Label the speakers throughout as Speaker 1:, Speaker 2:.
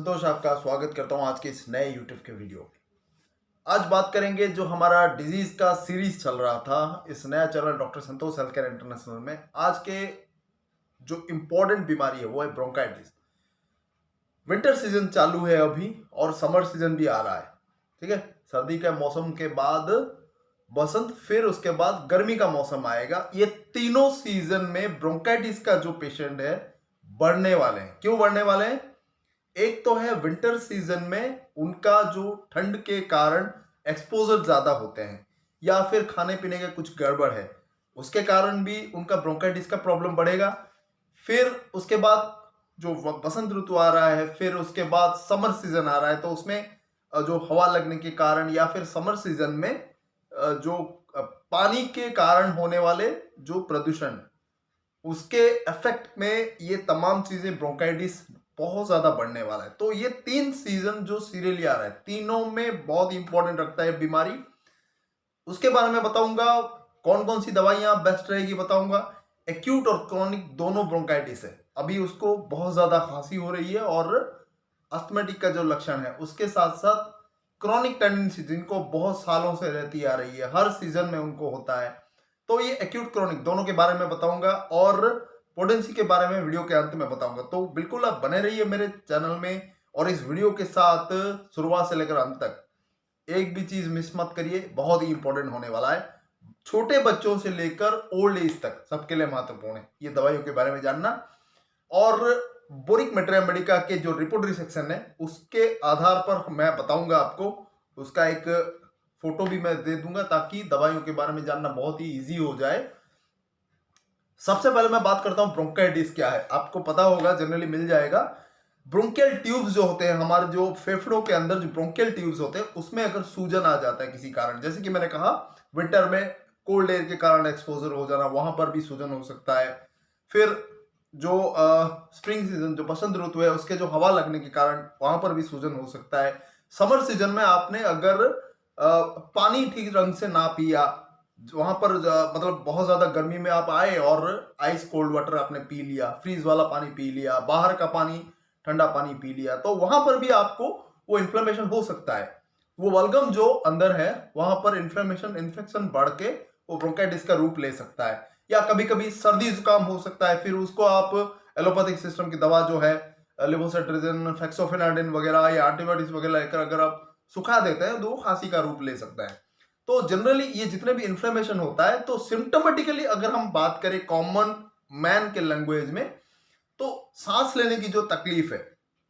Speaker 1: संतोष आपका स्वागत करता हूं आज के इस नए यूट्यूब के वीडियो में। आज बात करेंगे जो हमारा डिजीज का सीरीज चल रहा था इस नया चैनल डॉक्टर संतोष हेल्थ केयर इंटरनेशनल में। आज के जो इम्पोर्टेंट बीमारी है वो है ब्रोंकाइटिस। विंटर सीजन चालू है अभी और समर सीजन भी आ रहा है। ठीक है, सर्दी के मौसम के बाद बसंत, फिर उसके बाद गर्मी का मौसम आएगा। ये तीनों सीजन में ब्रोंकाइटिस का जो पेशेंट है बढ़ने वाले हैं। क्यों बढ़ने वाले हैं? एक तो है विंटर सीजन में उनका जो ठंड के कारण एक्सपोजर ज्यादा होते हैं या फिर खाने पीने का कुछ गड़बड़ है, उसके कारण भी उनका ब्रोंकाइटिस का प्रॉब्लम बढ़ेगा। फिर उसके बाद जो बसंत ऋतु आ रहा है, फिर उसके बाद समर सीजन आ रहा है, तो उसमें जो हवा लगने के कारण या फिर समर सीजन में जो पानी के कारण होने वाले जो प्रदूषण, उसके इफेक्ट में ये तमाम चीजें ब्रोंकाइटिस बहुत ज्यादा बढ़ने वाला है। तो ये तीन सीजन जो सीरियली आ रहा है, तीनों में बहुत इंपॉर्टेंट रखता है बीमारी। उसके बारे में बताऊंगा, कौन कौन सी दवाइयां बेस्ट रहेगी बताऊंगा। एक्यूट और क्रॉनिक दोनों ब्रोंकाइटिस है। अभी उसको बहुत ज्यादा खांसी हो रही है और अस्थमेटिक का जो लक्षण है, उसके साथ साथ क्रॉनिक टेंडेंसी जिनको बहुत सालों से रहती आ रही है, हर सीजन में उनको होता है। तो ये एक्यूट क्रॉनिक दोनों के बारे में बताऊंगा और पोटेंसी के बारे में वीडियो के अंत में बताऊंगा। तो बिल्कुल आप बने रहिए मेरे चैनल में और इस वीडियो के साथ शुरुआत से लेकर अंत तक एक भी चीज मिस मत करिए, बहुत ही इंपॉर्टेंट होने वाला है। छोटे बच्चों से लेकर ओल्ड एज तक सबके लिए महत्वपूर्ण है ये दवाइयों के बारे में जानना। और बोरिक मेटेरिया मेडिका के जो रिपोर्टरी सेक्शन है उसके आधार पर मैं बताऊंगा आपको, उसका एक फोटो भी मैं दे दूंगा ताकि दवाइयों के बारे में जानना बहुत ही इजी हो जाए। सबसे पहले मैं बात करता हूं ब्रोंकाइटिस क्या है। आपको पता होगा, जनरली मिल जाएगा। ब्रोंकियल ट्यूब्स जो होते हैं, हमारे जो फेफड़ों के अंदर जो ब्रोंकियल ट्यूब्स होते हैं, उसमें अगर सूजन आ जाता है किसी कारण, जैसे कि मैंने कहा विंटर में कोल्ड एयर के कारण एक्सपोजर हो जाना, वहां पर भी सूजन हो सकता है। फिर जो स्प्रिंग सीजन जो बसंत ऋतु है, उसके जो हवा लगने के कारण वहां पर भी सूजन हो सकता है। समर सीजन में आपने अगर पानी ठीक रंग से ना पिया, वहां पर मतलब बहुत ज्यादा गर्मी में आप आए और आइस कोल्ड वाटर आपने पी लिया, फ्रीज वाला पानी पी लिया, बाहर का पानी ठंडा पानी पी लिया, तो वहां पर भी आपको वो इन्फ्लेमेशन हो सकता है। वो बलगम जो अंदर है वहां पर इन्फेक्शन बढ़ के वो ब्रोंकाइटिस का रूप ले सकता है। या कभी कभी सर्दी जुकाम हो सकता है, फिर उसको आप एलोपैथिक सिस्टम की दवा जो है लेवोसेट्रिजिन, फेक्सोफेनाडिन वगैरह या एंटीबायोटिक्स वगैरह लेकर अगर आप सुखा देते हैं तो वो खांसी का रूप ले सकता है। तो जनरली ये जितने भी इन्फ्लेमेशन होता है, तो सिम्टोमेटिकली अगर हम बात करें कॉमन मैन के लैंग्वेज में, तो सांस लेने की जो तकलीफ है,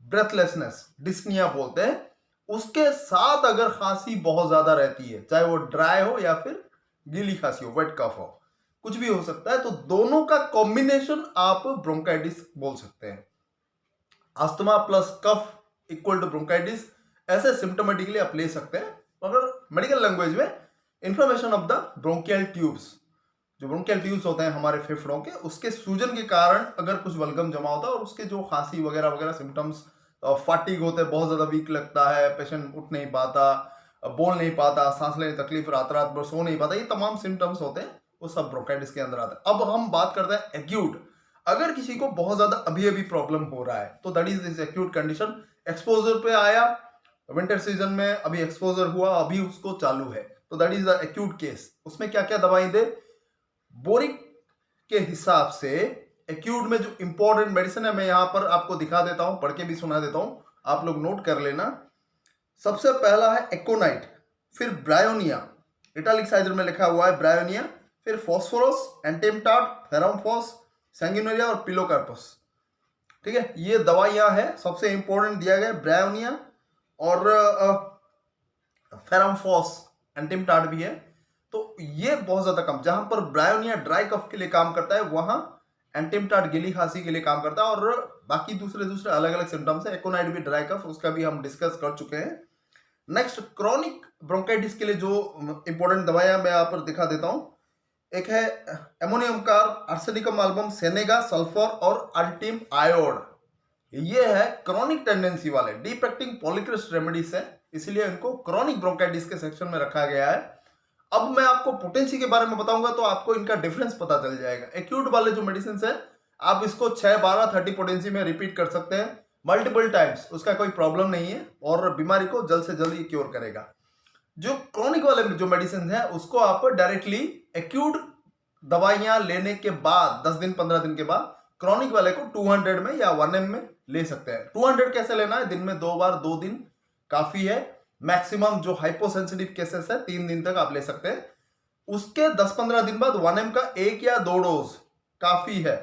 Speaker 1: ब्रेथलेसनेस, डिस्निया बोलते हैं, उसके साथ अगर खांसी बहुत ज्यादा रहती है, चाहे वो ड्राई हो या फिर गीली खांसी हो, वेट कफ हो, कुछ भी हो सकता है, तो दोनों का कॉम्बिनेशन आप ब्रोंकाइटिस बोल सकते हैं। Asthma plus cough equal to bronchitis, ऐसे सिम्टोमेटिकली आप ले सकते हैं। मगर मेडिकल लैंग्वेज में inflammation of the bronchial tubes, जो ब्रोंकियल ट्यूब्स होते हैं हमारे फेफड़ों के, उसके सूजन के कारण अगर कुछ बलगम जमा होता है और उसके जो खांसी वगैरह वगैरह सिम्टम्स, फाटिग होते हैं, बहुत ज्यादा वीक लगता है, पेशेंट उठ नहीं पाता, बोल नहीं पाता, सांस लेने तकलीफ, रात रात भर सो नहीं पाता, ये तमाम सिम्टम्स होते हैं, वो सब ब्रोंकाइटिस के अंदर आता है। अब हम बात करते हैं एक्यूट। अगर किसी को बहुत ज्यादा अभी अभी प्रॉब्लम हो रहा है तो that is this acute condition. Exposure पे आया, विंटर सीजन में अभी एक्सपोजर हुआ, अभी उसको चालू है, तो that is the acute case. उसमें क्या क्या दवाई दे? बोरिक के हिसाब से एक्यूट में जो इंपॉर्टेंट मेडिसिन है, मैं यहां पर आपको दिखा देता हूं, पढ़ के भी सुना देता हूं, आप लोग नोट कर लेना। सबसे पहला है एकोनाइट, फिर ब्रायोनिया, इटालिक साइजर में लिखा हुआ है ब्रायोनिया, फिर फॉस्फोरस, एंटेमटार्ट, फेरामफॉस, सैंगुइनरिया और पिलोकार्पस। ठीक है, ये दवाइयां हैं, सबसे इंपॉर्टेंट दिया गया ब्रायोनिया और फेरामफॉस, एंटेमटार्ट भी है। तो ये बहुत ज्यादा कम, जहां पर ब्रायोनिया ड्राई कफ के लिए काम करता है, वहां एंटेमटार्ट गीली खांसी के लिए काम करता है, और बाकी दूसरे दूसरे अलग अलग सिम्टम्स है। एकोनाइट भी ड्राई कफ, उसका भी हम डिस्कस कर चुके हैं। नेक्स्ट, क्रॉनिक ब्रोंकाइटिस के लिए जो इंपॉर्टेंट दवाइयां मैं यहाँ पर दिखा देता हूं। एक है ammonium car, arsenicum album, senega, sulphur और अल्टीम आयोड। ये है क्रॉनिक टेंडेंसी वाले डीप एक्टिंग पॉलीक्रिस्ट रेमेडीज है, इसलिए इनको क्रॉनिक ब्रोंकाइटिस के सेक्शन में रखा गया है। अब मैं आपको पोटेंसी के बारे में बताऊंगा तो आपको इनका डिफरेंस पता चल जाएगा। एक्यूट वाले जो मेडिसिन है, आप इसको 6, 12, 30 पोटेंसी में रिपीट कर सकते हैं। मल्टीपल टाइम्स, उसका कोई प्रॉब्लम नहीं है और बीमारी को जल्द से जल्द ये क्योर करेगा। जो क्रॉनिक वाले जो मेडिसिन है उसको आप डायरेक्टली एक्यूट दवाइयां लेने के बाद 10 दिन 15 दिन के बाद क्रॉनिक वाले को 200 में या 1 ml में ले सकते हैं। 200 कैसे लेना है? दिन में 2 बार 2 दिन काफी है। मैक्सिमम जो हाइपोसेंसिटिव केसेस है 3 दिन तक आप ले सकते हैं। उसके 10-15 दिन बाद 1 ml का 1 या 2 डोज काफी है।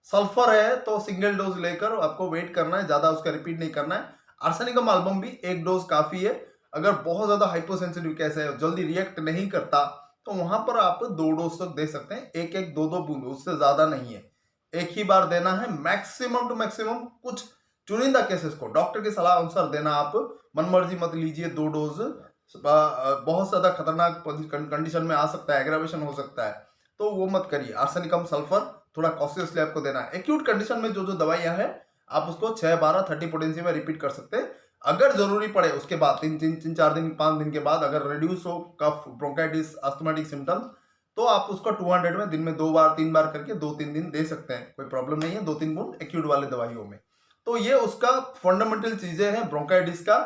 Speaker 1: सल्फर है तो सिंगल डोज लेकर आपको वेट करना है, ज्यादा उसका रिपीट नहीं करना है। आर्सेनिकम एल्बम भी 1 डोज काफी है। अगर बहुत ज्यादा हाइपोसेंसिटिव केस है, जल्दी रिएक्ट नहीं करता, तो वहां पर आप 2 डोज तक दे सकते हैं, 1-1 2-2 बूंद, उससे ज्यादा नहीं है। एक ही बार देना है, मैक्सिमम टू मैक्सिमम कुछ चुनिंदा केसेस को डॉक्टर की सलाह अनुसार देना। आप मनमर्जी मत लीजिए 2 डोज, बहुत ज्यादा खतरनाक कंडीशन में आ सकता है, एग्रावेशन हो सकता है, तो वो मत करिए। आर्सेनिकम सल्फर थोड़ा कॉशियसली आपको देना है। एक्यूट कंडीशन में जो जो दवाइयां हैं आप उसको 6-12 30 पोटेंसी में रिपीट कर सकते हैं। अगर जरूरी पड़े उसके बाद 3-4 दिन 5 दिन के बाद अगर रिड्यूस हो कफ, ब्रोंकाइटिस, अस्थमेटिक सिम्टम्स, तो आप उसको 200 में दिन में 2 बार 3 बार करके 2-3 दिन दे सकते हैं, कोई प्रॉब्लम नहीं है। 2-3 बूंद एक्यूट वाले दवाइयों में। तो ये उसका फंडामेंटल चीजें हैं ब्रोंकाइटिस का।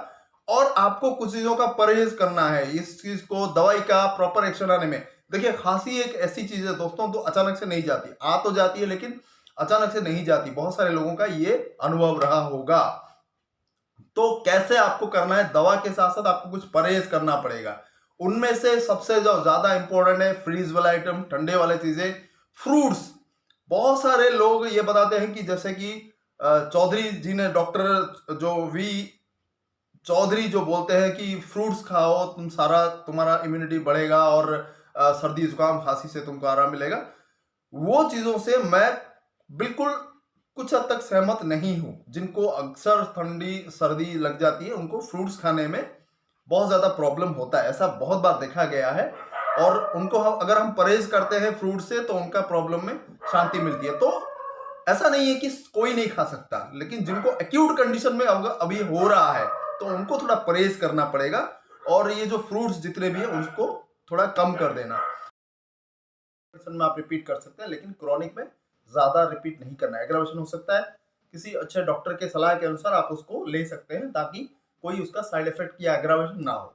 Speaker 1: और आपको कुछ चीजों का परहेज करना है इस चीज को दवाई का प्रॉपर एक्शन आने में। देखिए, खांसी एक ऐसी चीज है दोस्तों, तो अचानक से नहीं जाती, आ तो जाती है लेकिन अचानक से नहीं जाती। बहुत सारे लोगों का ये अनुभव रहा होगा। तो कैसे आपको करना है? दवा के साथ साथ आपको कुछ परहेज करना पड़ेगा। उनमें से सबसे जो ज्यादा इंपॉर्टेंट है फ्रीज वाला आइटम, ठंडे वाले चीजें, फ्रूट्स। बहुत सारे लोग ये बताते हैं कि जैसे कि चौधरी जी ने, डॉक्टर जो वी चौधरी जो बोलते हैं कि फ्रूट्स खाओ, तुम्हारा इम्यूनिटी बढ़ेगा और सर्दी जुकाम खांसी से तुमको आराम मिलेगा। वो चीजों से मैं बिल्कुल कुछ हद तक सहमत नहीं हूं। जिनको अक्सर ठंडी सर्दी लग जाती है उनको फ्रूट्स खाने में बहुत ज्यादा प्रॉब्लम होता है, ऐसा बहुत बार देखा गया है। और उनको अगर हम परहेज करते हैं फ्रूट से तो उनका प्रॉब्लम में शांति मिलती है। तो ऐसा नहीं है कि कोई नहीं खा सकता, लेकिन जिनको एक्यूट कंडीशन में अभी हो रहा है तो उनको थोड़ा परहेज करना पड़ेगा। और ये जो फ्रूट्स जितने भी है उसको थोड़ा कम कर देना। में आप रिपीट कर सकते हैं लेकिन क्रॉनिक में ज्यादा रिपीट नहीं करना है, एग्रावेशन हो सकता है। किसी अच्छे डॉक्टर के सलाह के अनुसार आप उसको ले सकते हैं ताकि कोई उसका साइड इफेक्ट या एग्रावेशन ना हो।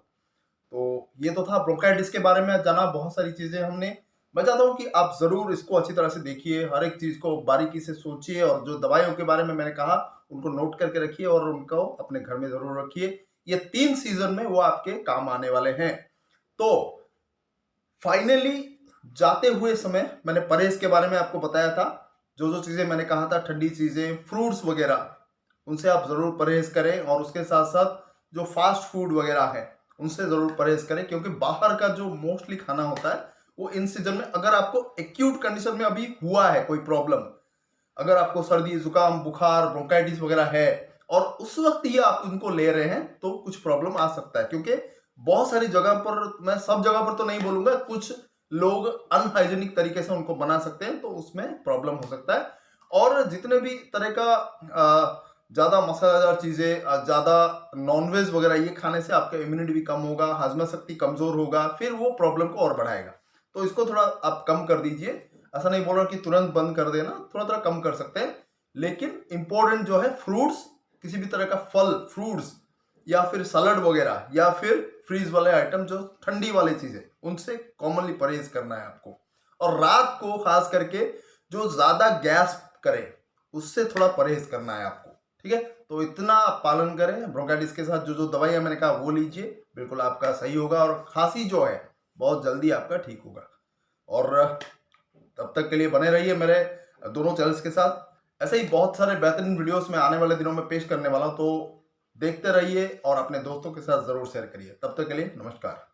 Speaker 1: तो ये तो था ब्रोंकाइटिस के बारे में जाना, बहुत सारी चीजें हमने। मैं चाहता हूँ कि आप जरूर इसको अच्छी तरह से देखिए, हर एक चीज को बारीकी से सोचिए और जो दवाइयों के बारे में मैंने कहा उनको नोट करके रखिए और उनको अपने घर में जरूर रखिए। ये 3 सीजन में वो आपके काम आने वाले हैं। तो फाइनली जाते हुए समय मैंने परहेज के बारे में आपको बताया था। जो जो चीजें मैंने कहा था, ठंडी चीजें, फ्रूट्स वगैरह, उनसे आप जरूर परहेज करें। और उसके साथ साथ जो फास्ट फूड वगैरह है उनसे जरूर परहेज करें, क्योंकि बाहर का जो मोस्टली खाना होता है वो इन सीजन में, अगर आपको एक्यूट कंडीशन में अभी हुआ है कोई प्रॉब्लम, अगर आपको सर्दी जुकाम बुखार ब्रोंकाइटिस वगैरह है और उस वक्त ही आप उनको ले रहे हैं तो कुछ प्रॉब्लम आ सकता है। क्योंकि बहुत सारी जगह पर, मैं सब जगह पर तो नहीं बोलूंगा, कुछ लोग अनहाइजेनिक तरीके से उनको बना सकते हैं तो उसमें प्रॉब्लम हो सकता है। और जितने भी तरह का ज्यादा मसालेदार चीजें, ज्यादा नॉनवेज वगैरह ये खाने से आपका इम्यूनिटी भी कम होगा, हाजमा शक्ति कमजोर होगा, फिर वो प्रॉब्लम को और बढ़ाएगा। तो इसको थोड़ा आप कम कर दीजिए। ऐसा नहीं बोल रहा कि तुरंत बंद कर देना, थोड़ा थोड़ा कम कर सकते हैं। लेकिन इंपॉर्टेंट जो है फ्रूट्स, किसी भी तरह का फल, फ्रूट्स या फिर सलाद वगैरह या फिर फ्रीज वाले आइटम, जो ठंडी वाली चीजें, उनसे कॉमनली परहेज करना है आपको। और रात को खास करके जो ज्यादा गैस करे उससे थोड़ा परहेज करना है आपको, ठीक है। तो इतना आप पालन करें। ब्रोंकाइटिस के साथ जो जो दवाइयां मैंने कहा वो लीजिए, बिल्कुल आपका सही होगा और खांसी जो है बहुत जल्दी आपका ठीक होगा। और तब तक के लिए बने रहिए मेरे दोनों चैनल्स के साथ। ऐसे ही बहुत सारे बेहतरीन वीडियोस में आने वाले दिनों में पेश करने वाला हूं, तो देखते रहिए और अपने दोस्तों के साथ जरूर शेयर करिए। तब तक के लिए नमस्कार।